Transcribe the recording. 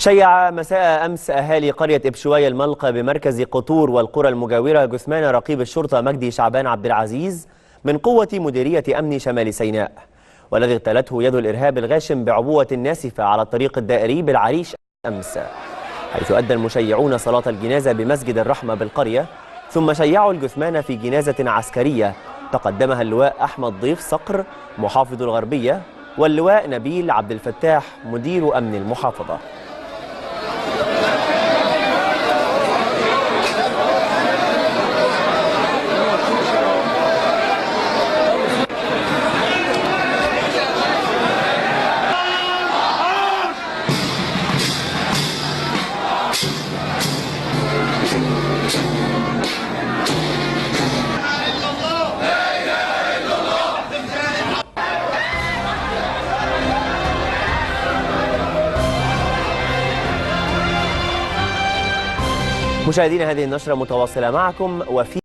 شيع مساء أمس أهالي قرية إبشواي الملقى بمركز قطور والقرى المجاورة جثمان رقيب الشرطة مجدي شعبان عبد العزيز من قوة مديرية أمن شمال سيناء، والذي اغتالته يد الإرهاب الغاشم بعبوة ناسفة على الطريق الدائري بالعريش أمس، حيث أدى المشيعون صلاة الجنازة بمسجد الرحمة بالقرية، ثم شيعوا الجثمان في جنازة عسكرية تقدمها اللواء أحمد ضيف صقر محافظ الغربية واللواء نبيل عبد الفتاح مدير أمن المحافظة. مشاهدينا، هذه النشرة متواصلة معكم وفي